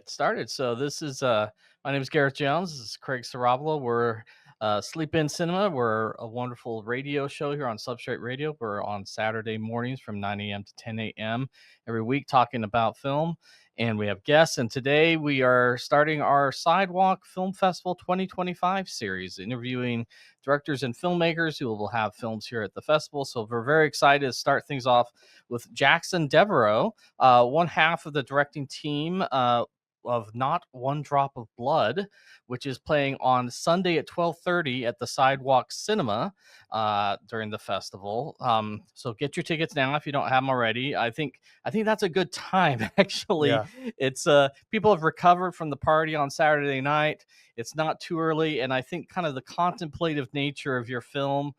get started. So this is my name is Gareth Jones. This is Craig Sarablo. We're Sleep In Cinema. We're a wonderful radio show here on Substrate Radio. We're on Saturday mornings from 9 a.m. to 10 a.m. every week talking about film. And we have guests. And today we are starting our Sidewalk Film Festival 2025 series, interviewing directors and filmmakers who will have films here at the festival. So we're very excited to start things off with Jackson Devereux, one half of the directing team of Not One Drop of Blood, which is playing on Sunday at 12:30 at the Sidewalk Cinema during the festival. So get your tickets now if you don't have them already. I think that's a good time. Actually, Yeah. it's people have recovered from the party on Saturday night. It's not too early, and I think kind of the contemplative nature of your film.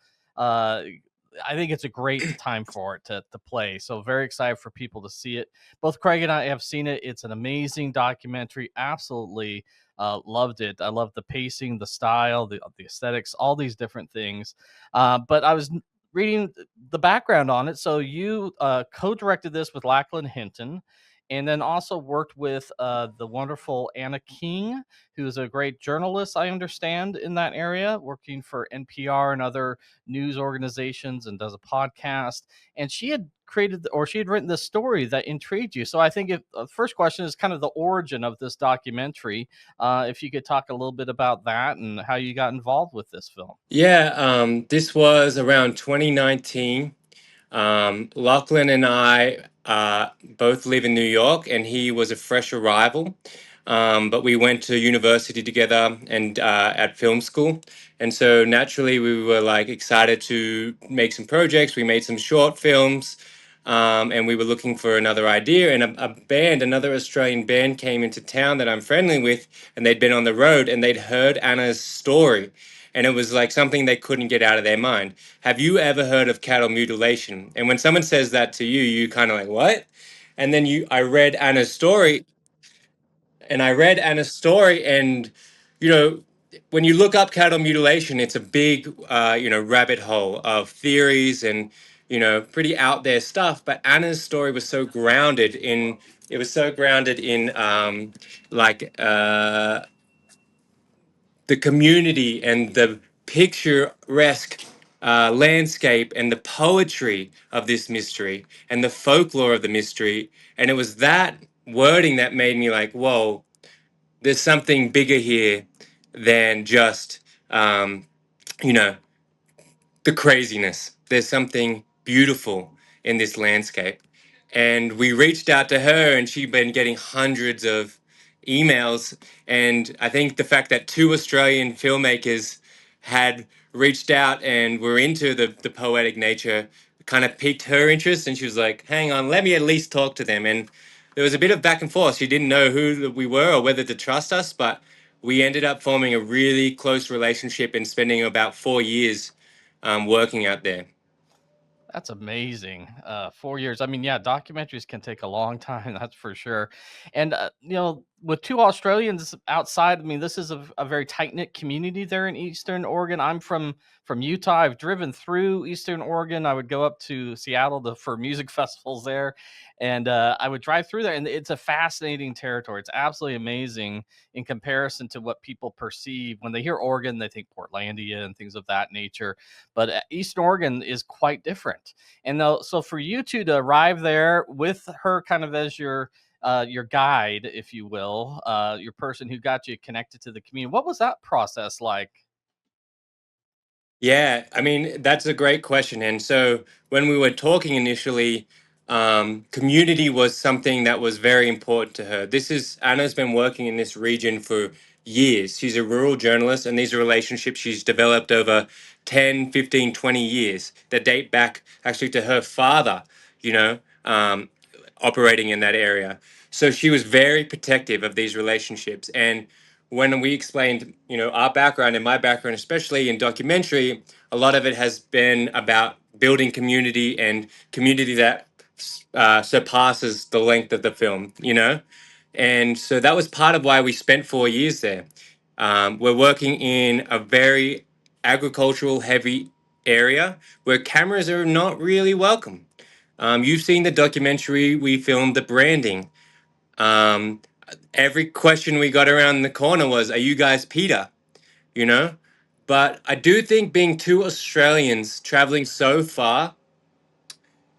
I think it's a great time for it to play. So very excited for people to see it. Both Craig and I have seen it. It's an amazing documentary. Absolutely loved it. I love the pacing, the style, the aesthetics, all these different things. But I was reading the background on it. So you co-directed this with Lachlan Hinton, and then also worked with the wonderful Anna King, who's a great journalist, I understand, in that area, working for NPR and other news organizations, and does a podcast. And she had written this story that intrigued you. So I think the first question is kind of the origin of this documentary. If you could talk a little bit about that and how you got involved with this film. Yeah, this was around 2019. Lachlan and I both live in New York, and he was a fresh arrival. But we went to university together and at film school. And so naturally, we were like excited to make some projects. We made some short films, and we were looking for another idea. And another Australian band came into town that I'm friendly with, and they'd been on the road and they'd heard Anna's story. And it was like something they couldn't get out of their mind. Have you ever heard of cattle mutilation? And when someone says that to you, you kind of like, what? And then I read Anna's story, and you know, when you look up cattle mutilation, it's a big rabbit hole of theories and pretty out there stuff. But Anna's story was so grounded in like the community and the picturesque landscape and the poetry of this mystery and the folklore of the mystery. And it was that wording that made me like, whoa, there's something bigger here than just, you know, the craziness. There's something beautiful in this landscape. And we reached out to her, and she'd been getting hundreds of emails. And I think the fact that two Australian filmmakers had reached out and were into the poetic nature kind of piqued her interest. And she was like, hang on, let me at least talk to them. And there was a bit of back and forth. She didn't know who we were or whether to trust us, but we ended up forming a really close relationship and spending about 4 years working out there. That's amazing. 4 years. I mean, yeah, documentaries can take a long time, that's for sure. And, with two Australians outside, I mean, this is a very tight knit community there in Eastern Oregon. I'm from Utah. I've driven through Eastern Oregon. I would go up to Seattle for music festivals there, and I would drive through there. And it's a fascinating territory. It's absolutely amazing in comparison to what people perceive when they hear Oregon. They think Portlandia and things of that nature, but Eastern Oregon is quite different. And so for you two to arrive there with her kind of as your guide, if you will, your person who got you connected to the community, what was that process like? Yeah, I mean, that's a great question. And so when we were talking initially, community was something that was very important to her. Anna's been working in this region for years. She's a rural journalist, and these are relationships she's developed over 10, 15, 20 years that date back actually to her father, you know, operating in that area. So she was very protective of these relationships. And when we explained, our background and my background, especially in documentary, a lot of it has been about building community and community that surpasses the length of the film. And so that was part of why we spent 4 years there. We're working in a very agricultural heavy area where cameras are not really welcome. You've seen the documentary we filmed, the branding. every question we got around the corner was, "Are you guys Peter?" You know. But I do think being two Australians traveling so far,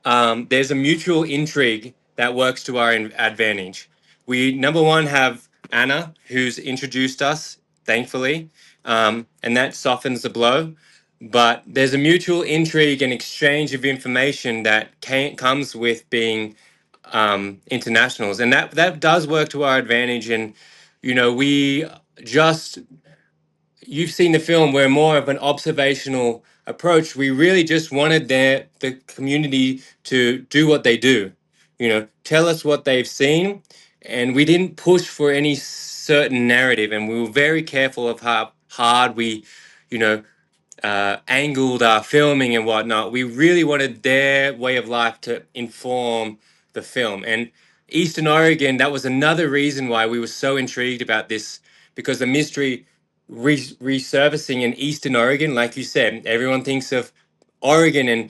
there's a mutual intrigue that works to our advantage. We, number one, have Anna, who's introduced us, thankfully, and that softens the blow. But there's a mutual intrigue and exchange of information that comes with being internationals, and that does work to our advantage. And we just you've seen the film, we're more of an observational approach. We really just wanted the community to do what they do, tell us what they've seen, and we didn't push for any certain narrative, and we were very careful of how hard we, you know, angled our filming and whatnot. We really wanted their way of life to inform the film. And Eastern Oregon, that was another reason why we were so intrigued about this, because the mystery resurfacing in Eastern Oregon, like you said, everyone thinks of Oregon and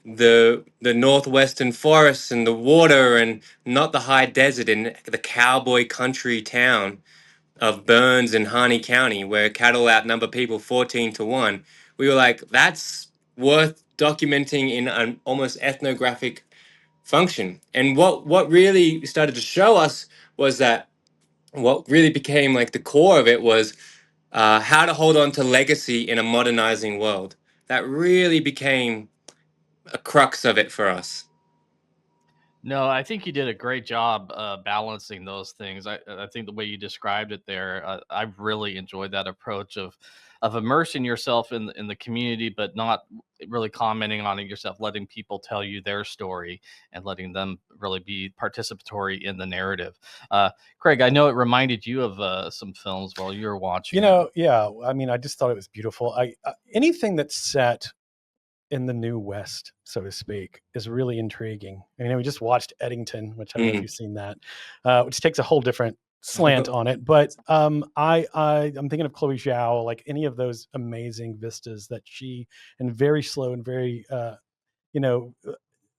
the northwestern forests and the water, and not the high desert and the cowboy country town of Burns and Harney County, where cattle outnumber people 14-1. We were like, that's worth documenting in an almost ethnographic function. And what really started to show us was that what really became like the core of it was how to hold on to legacy in a modernizing world. That really became a crux of it for us. No, I think you did a great job balancing those things. I think the way you described it there, I've really enjoyed that approach of immersing yourself in the community, but not really commenting on it yourself, letting people tell you their story and letting them really be participatory in the narrative. Craig, I know it reminded you of some films while you were watching it. Yeah. I mean, I just thought it was beautiful. Anything that's set in the New West, so to speak, is really intriguing. I mean, we just watched Eddington, which I don't know if you've seen that, which takes a whole different slant on it. But I'm thinking of Chloe Zhao, like any of those amazing vistas that she, and very slow and very,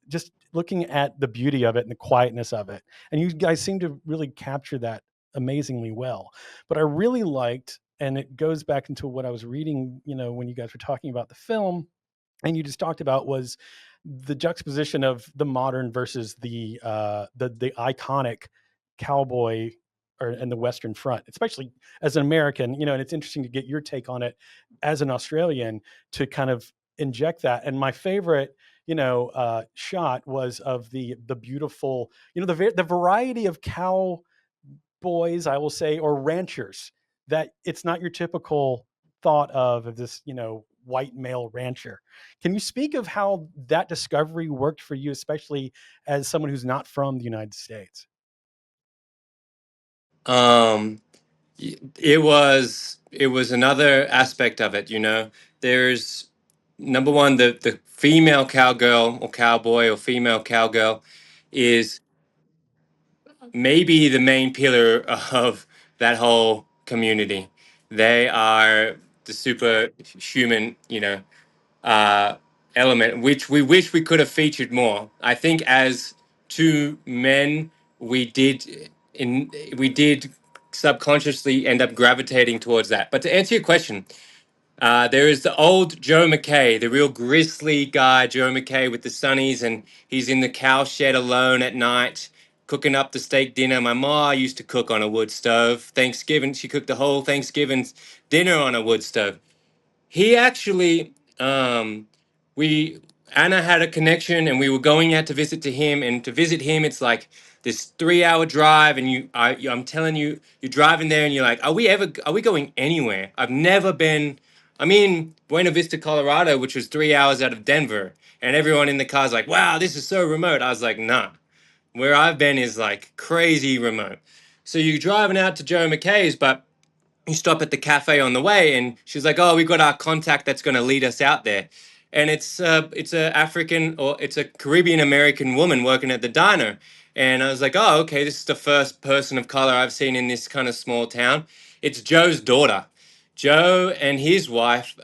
just looking at the beauty of it and the quietness of it. And you guys seem to really capture that amazingly well. But I really liked, and it goes back into what I was reading, when you guys were talking about the film, and you just talked about, was the juxtaposition of the modern versus the iconic cowboy and the Western Front, especially as an American, and it's interesting to get your take on it as an Australian, to kind of inject that. And my favorite, shot was of the beautiful, the variety of cowboys, I will say, or ranchers, that it's not your typical thought of this, white male rancher. Can you speak of how that discovery worked for you, especially as someone who's not from the United States? It was another aspect of it. There's, number one, the female cowgirl or cowboy or female cowgirl is maybe the main pillar of that whole community. They are the superhuman, uh, element, which we wish we could have featured more. I think as two men, we did subconsciously end up gravitating towards that. But to answer your question, there is the old Joe McKay, the real grisly guy, Joe McKay with the sunnies, and he's in the cow shed alone at night, cooking up the steak dinner. My ma used to cook on a wood stove. Thanksgiving, she cooked the whole Thanksgiving dinner on a wood stove. He actually, we Anna had a connection, and we were going out to visit to him. And to visit him, it's like this 3-hour drive, and I'm telling you, you're driving there, and you're like, are we going anywhere? I've never been. I'm in Buena Vista, Colorado, which was 3 hours out of Denver, and everyone in the car's like, wow, this is so remote. I was like, nah, where I've been is like crazy remote. So you're driving out to Joe McKay's, but you stop at the cafe on the way, and she's like, "Oh, we got our contact that's going to lead us out there," and it's a African, or it's a Caribbean American woman working at the diner. And I was like, "Oh, okay, this is the first person of color I've seen in this kind of small town." It's Joe's daughter. Joe and his wife,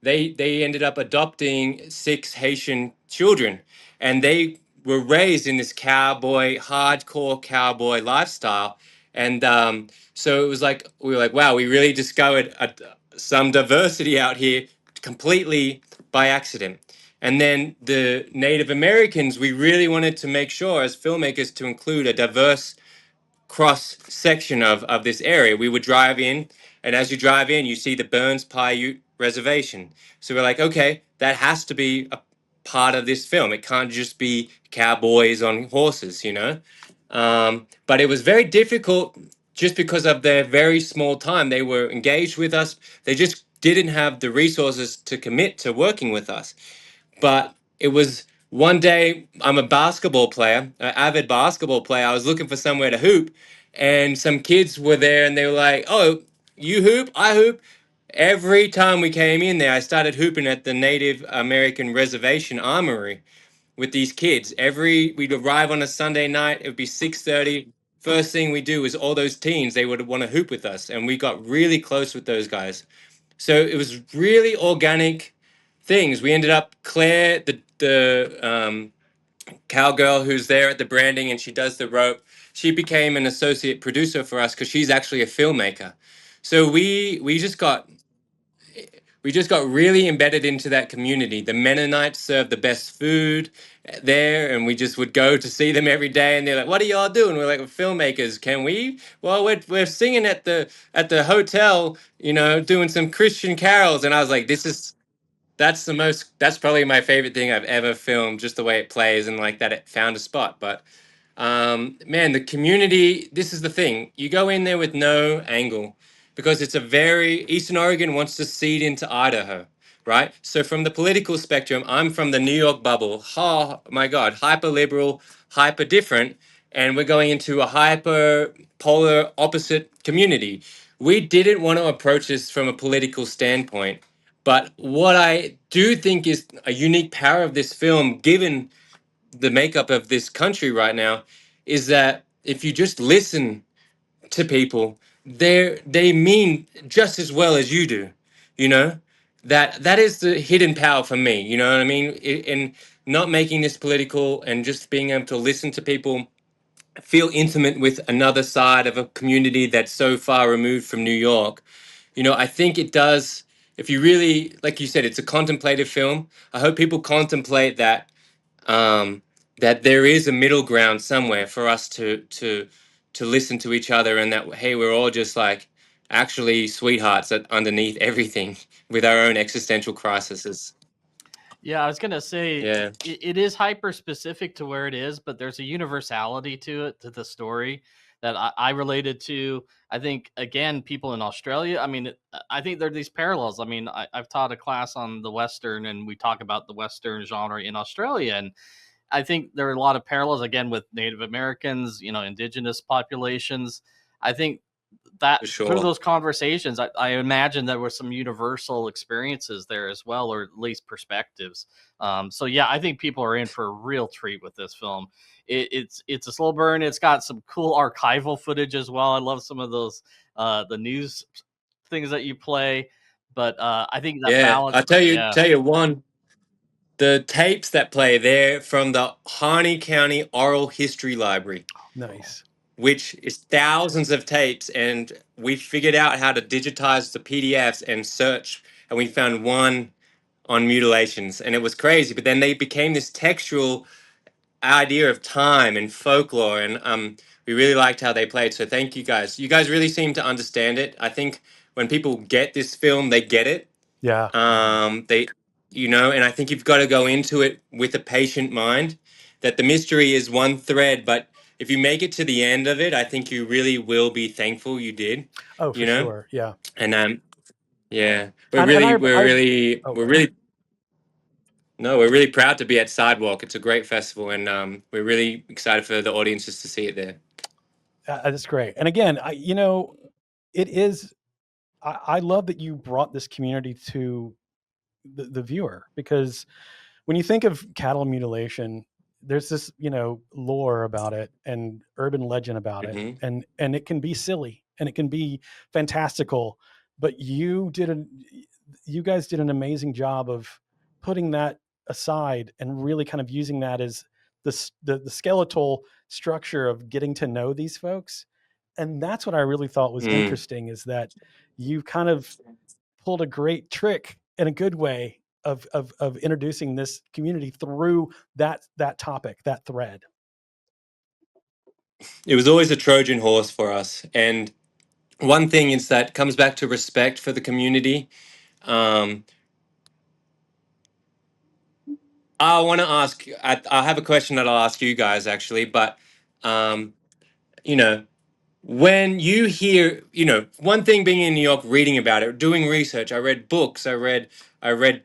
they ended up adopting 6 Haitian children, and they were raised in this hardcore cowboy lifestyle, and so it was like we were like, wow, we really discovered some diversity out here completely by accident. And then the Native Americans, we really wanted to make sure as filmmakers to include a diverse cross section of this area. We would drive in, and as you drive in, you see the Burns Paiute Reservation. So we're like, okay, that has to be a part of this film. It can't just be cowboys on horses, you know? But it was very difficult just because of their very small time. They were engaged with us. They just didn't have the resources to commit to working with us. But it was one day, I'm a basketball player, an avid basketball player. I was looking for somewhere to hoop, and some kids were there and they were like, "Oh, you hoop? I hoop." Every time we came in there, I started hooping at the Native American Reservation Armory with these kids. We'd arrive on a Sunday night, it would be 6:30. First thing we do is all those teens, they would want to hoop with us. And we got really close with those guys. So it was really organic things. We ended up Claire, the cowgirl who's there at the branding and she does the rope. She became an associate producer for us because she's actually a filmmaker. So we just got really embedded into that community. The Mennonites serve the best food there, and we just would go to see them every day. And they're like, "What are y'all doing?" We're like, "We're filmmakers. Can we?" "Well, we're singing at the hotel, you know, doing some Christian carols." And I was like, that's probably my favorite thing I've ever filmed, just the way it plays and like that it found a spot. But man, the community, this is the thing. You go in there with no angle because it's a very, Eastern Oregon wants to seed into Idaho, right? So from the political spectrum, I'm from the New York bubble. Oh my God, hyper liberal, hyper different. And we're going into a hyper polar opposite community. We didn't want to approach this from a political standpoint. But what I do think is a unique power of this film, given the makeup of this country right now, is that if you just listen to people, they mean just as well as you do, you know. That is the hidden power for me, you know what I mean. In not making this political and just being able to listen to people, feel intimate with another side of a community that's so far removed from New York. You know, I think it does. If you really, like you said, it's a contemplative film. I hope people contemplate that um, that there is a middle ground somewhere for us to listen to each other, and that hey, we're all just like actually sweethearts underneath everything with our own existential crises. Yeah, I was gonna say Yeah. it is hyper specific to where it is, but there's a universality to it, to the story that I related to. I think again, people in Australia. I mean, I think there are these parallels. I mean, I've taught a class on the Western, and we talk about the Western genre in Australia, and I think there are a lot of parallels again with Native Americans, you know, indigenous populations. I think that For through sure. those conversations, I imagine there were some universal experiences there as well, or at least perspectives. So yeah, I think people are in for a real treat with this film. It's a slow burn. It's got some cool archival footage as well. I love some of those the news things that you play, but I think that Yeah, I balance, yeah. tell you one, the tapes that play there from the Harney County Oral History Library, Nice. which is thousands of tapes, and we figured out how to digitize the PDFs and search, and we found one on mutilations, and it was crazy. But then they became this textual idea of time and folklore, and we really liked how they played. So thank you guys. You guys really seem to understand it. I think when people get this film, they get it. Yeah. They, you know, and I think you've got to go into it with a patient mind. That the mystery is one thread, but if you make it to the end of it, I think you really will be thankful you did. Oh, You for know, sure. Yeah. and yeah, And oh, we're go ahead. really no, we're really proud to be at Sidewalk. It's a great festival, and we're really excited for the audiences to see it there. That's great. And again, you know, it is. I love that you brought this community to the viewer, because when you think of cattle mutilation, there's this, you know, lore about it and urban legend about it, Hmm. and it can be silly and it can be fantastical, but you guys did an amazing job of putting that aside and really kind of using that as the skeletal structure of getting to know these folks. And that's what I really thought was interesting, is that you kind of pulled a great trick in a good way of introducing this community through that topic, that thread. It was always a Trojan horse for us. And one thing is that comes back to respect for the community. I want to ask, I have a question that I'll ask you guys actually, but, you know, when you hear, one thing being in New York, reading about it, doing research, I read books, I read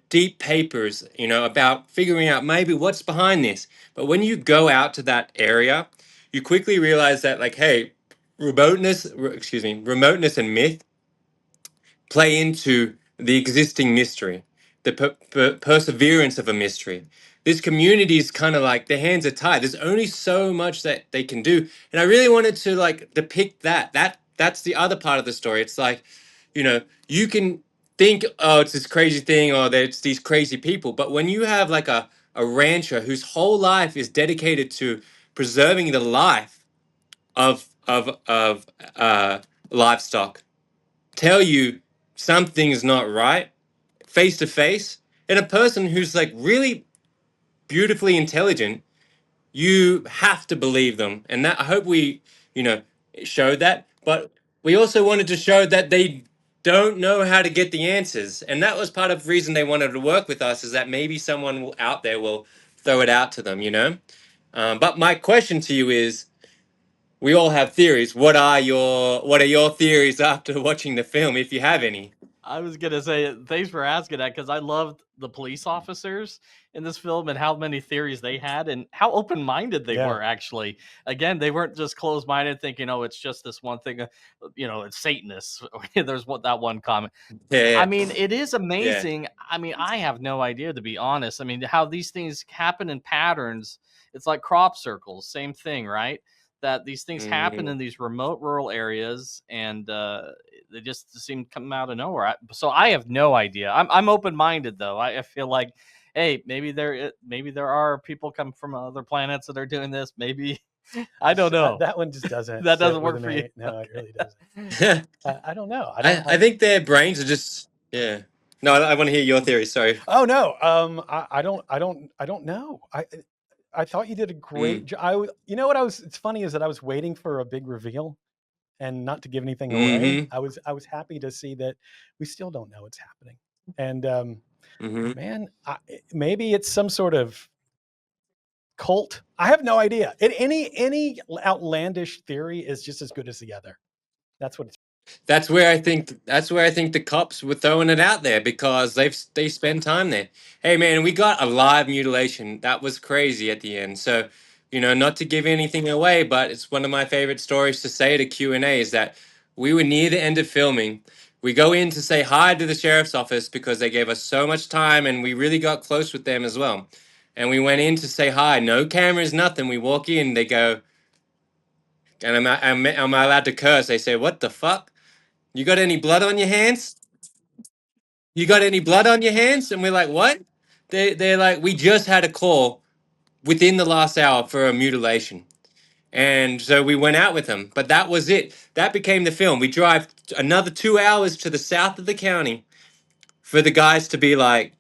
deep papers, about figuring out maybe what's behind this. But when you go out to that area, you quickly realize that, like, hey, remoteness and myth play into the existing mystery, the perseverance of a mystery. This community is kind of like their hands are tied. There's only so much that they can do, and I really wanted to like depict that. That's the other part of the story. It's like, you can think, oh, it's this crazy thing, or there's these crazy people, but when you have like a rancher whose whole life is dedicated to preserving the life of livestock, tell you something's not right face to face, and a person who's like really beautifully intelligent, you have to believe them. And that, I hope we, showed that. But we also wanted to show that they don't know how to get the answers. And that was part of the reason they wanted to work with us, is that maybe someone out there will throw it out to them. But my question to you is, we all have theories. What are your theories after watching the film, if you have any? I was gonna say thanks for asking that, because I loved the police officers in this film and how many theories they had and how open-minded they were. Actually, again, they weren't just closed-minded thinking, "Oh, it's just this one thing." It's Satanists. There's that one comment. Yeah. I mean, it is amazing. I mean, I have no idea, to be honest. I mean, how these things happen in patterns. It's like crop circles, same thing, right? That these things happen in these remote rural areas, and they just seem to come out of nowhere. So I have no idea. I'm open minded though. I feel like, hey, maybe there are people come from other planets that are doing this. Maybe I don't know. That one just doesn't. That doesn't work for you. No, it really doesn't. I don't know. I think their brains are just No, I want to hear your theory. Sorry. Oh no. I don't know. I thought you did a great job. You know what it's funny is that I was waiting for a big reveal, and not to give anything away. I was happy to see that we still don't know what's happening. And man, maybe it's some sort of cult. I have no idea. Any outlandish theory is just as good as the other. That's what it's. That's where I think the cops were throwing it out there, because they spend time there. Hey man, we got a live mutilation. That was crazy at the end. So, not to give anything away, but it's one of my favorite stories to say at a Q&A, is that we were near the end of filming. We go in to say hi to the sheriff's office because they gave us so much time, and we really got close with them as well. And we went in to say hi. No cameras, nothing. We walk in, they go, and am I allowed to curse? They say, "What the fuck? You got any blood on your hands? You got any blood on your hands?" And we're like, "What?" They're like, "We just had a call within the last hour for a mutilation." And so we went out with them. But that was it. That became the film. We drive another 2 hours to the south of the county for the guys to be like,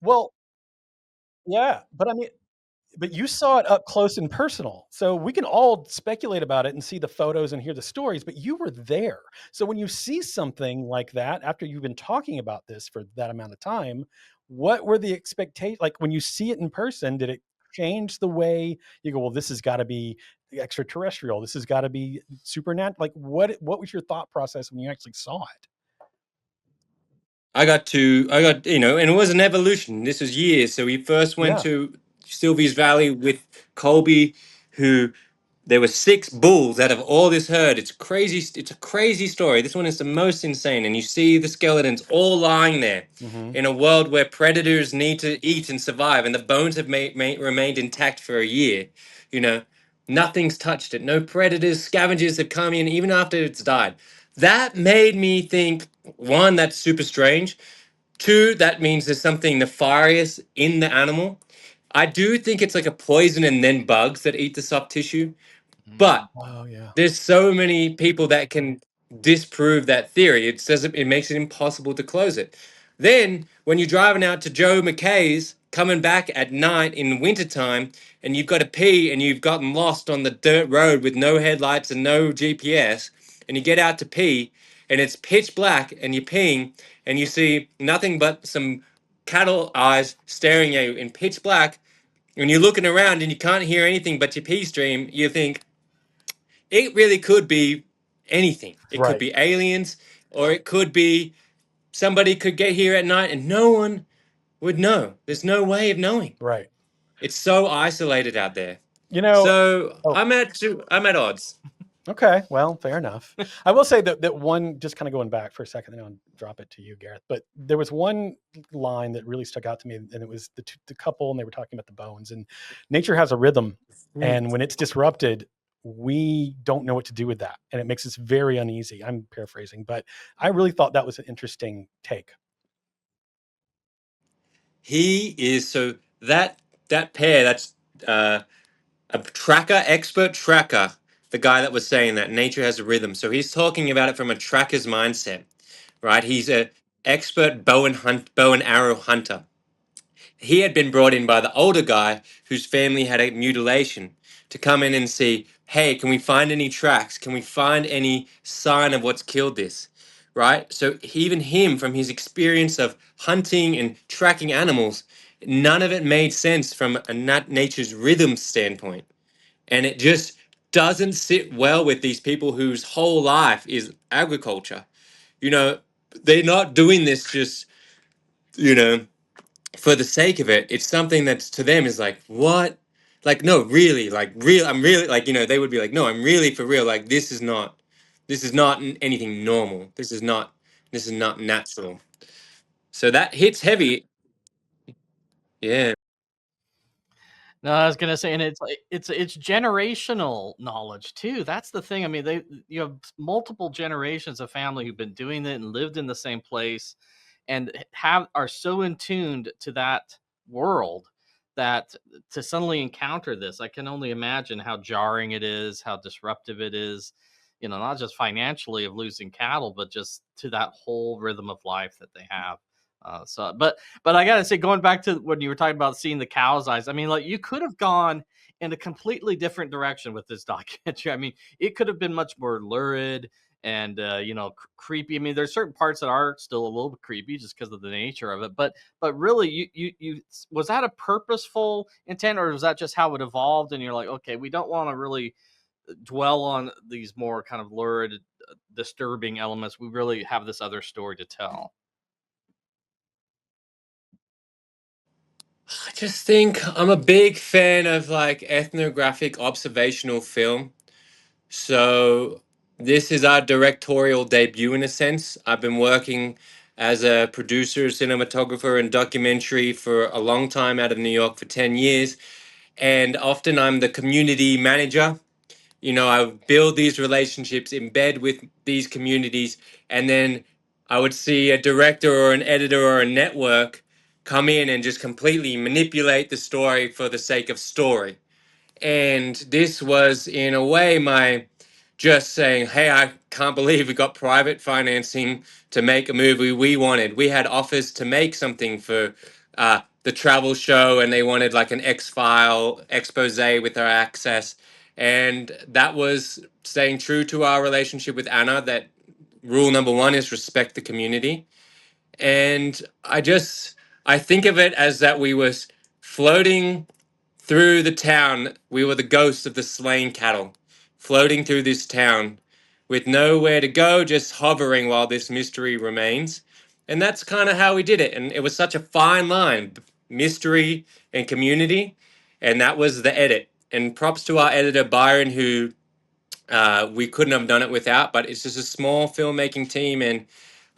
well, yeah, but I mean, but you saw it up close and personal. So we can all speculate about it and see the photos and hear the stories, but you were there. So when you see something like that, after you've been talking about this for that amount of time, what were the expectations? Like when you see it in person, did it change the way you go, well, this has got to be extraterrestrial. This has got to be supernatural. Like what was your thought process when you actually saw it? I got, and it was an evolution. This was years. So we first went to Sylvia's Valley with Colby, who there were 6 bulls out of all this herd. It's crazy. It's a crazy story. This one is the most insane. And you see the skeletons all lying there in a world where predators need to eat and survive. And the bones have remained intact for a year. Nothing's touched it. No predators, scavengers have come in even after it's died. That made me think, one, that's super strange. 2, that means there's something nefarious in the animal. I do think it's like a poison and then bugs that eat the soft tissue. But Oh yeah. there's so many people that can disprove that theory. It says it makes it impossible to close it. Then when you're driving out to Joe McKay's, coming back at night in wintertime, and you've got to pee and you've gotten lost on the dirt road with no headlights and no GPS, and you get out to pee and it's pitch black and you're peeing and you see nothing but some cattle eyes staring at you in pitch black, and you're looking around and you can't hear anything but your pee stream, you think, it really could be anything. It could Right. be aliens, or it could be somebody could get here at night and no one would know. There's no way of knowing. Right. It's so isolated out there. You know. So Oh. I'm at odds. Okay, well, fair enough. I will say that one, just kind of going back for a second, then I'll drop it to you, Gareth. But there was one line that really stuck out to me, and it was the couple, and they were talking about the bones. And nature has a rhythm, and when it's disrupted, we don't know what to do with that, and it makes us very uneasy. I'm paraphrasing, but I really thought that was an interesting take. He is so that pair. That's a expert tracker. The guy that was saying that nature has a rhythm. So he's talking about it from a tracker's mindset, right? He's a expert bow and arrow hunter. He had been brought in by the older guy whose family had a mutilation to come in and see, hey, can we find any tracks? Can we find any sign of what's killed this? Right? So even him, from his experience of hunting and tracking animals, none of it made sense from a nature's rhythm standpoint. And it just doesn't sit well with these people whose whole life is agriculture. You know, they're not doing this just, you know, for the sake of it. It's something that's to them is like, what? Like, no, really, like real. I'm really like, they would be like, no, I'm really for real. Like, this is not anything normal. This is not natural. So that hits heavy. Yeah. No, I was gonna say, and it's like it's generational knowledge too. That's the thing. I mean, you have multiple generations of family who've been doing it and lived in the same place, and are so in tuned to that world that to suddenly encounter this, I can only imagine how jarring it is, how disruptive it is. Not just financially of losing cattle, but just to that whole rhythm of life that they have. But I gotta say, going back to when you were talking about seeing the cow's eyes, I mean, like you could have gone in a completely different direction with this documentary. I mean, it could have been much more lurid and creepy. I mean, there's certain parts that are still a little bit creepy just because of the nature of it. But really, you was that a purposeful intent, or was that just how it evolved? And you're like, okay, we don't want to really dwell on these more kind of lurid, disturbing elements. We really have this other story to tell. I just think I'm a big fan of like ethnographic observational film. So this is our directorial debut in a sense. I've been working as a producer, cinematographer, and documentary for a long time out of New York for 10 years. And often I'm the community manager. I build these relationships, embed with these communities, and then I would see a director or an editor or a network come in and just completely manipulate the story for the sake of story. And this was, in a way, my just saying, hey, I can't believe we got private financing to make a movie we wanted. We had offers to make something for the travel show, and they wanted like an X-File expose with our access. And that was staying true to our relationship with Anna, that rule number one is respect the community. And I think of it as that we was floating through the town. We were the ghosts of the slain cattle, floating through this town with nowhere to go, just hovering while this mystery remains. And that's kind of how we did it. And it was such a fine line, mystery and community. And that was the edit. And props to our editor, Byron, who we couldn't have done it without, but it's just a small filmmaking team. And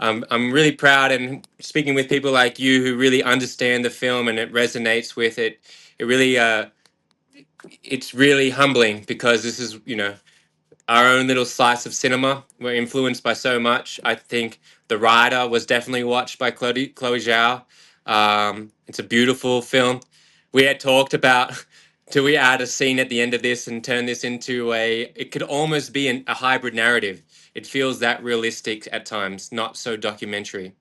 I'm really proud, and speaking with people like you who really understand the film and it resonates with it. It really it's really humbling because this is, our own little slice of cinema. We're influenced by so much. I think The Rider was definitely watched by Chloe Zhao. It's a beautiful film. We had talked about, do we add a scene at the end of this and turn this into it could almost be a hybrid narrative. It feels that realistic at times, not so documentary.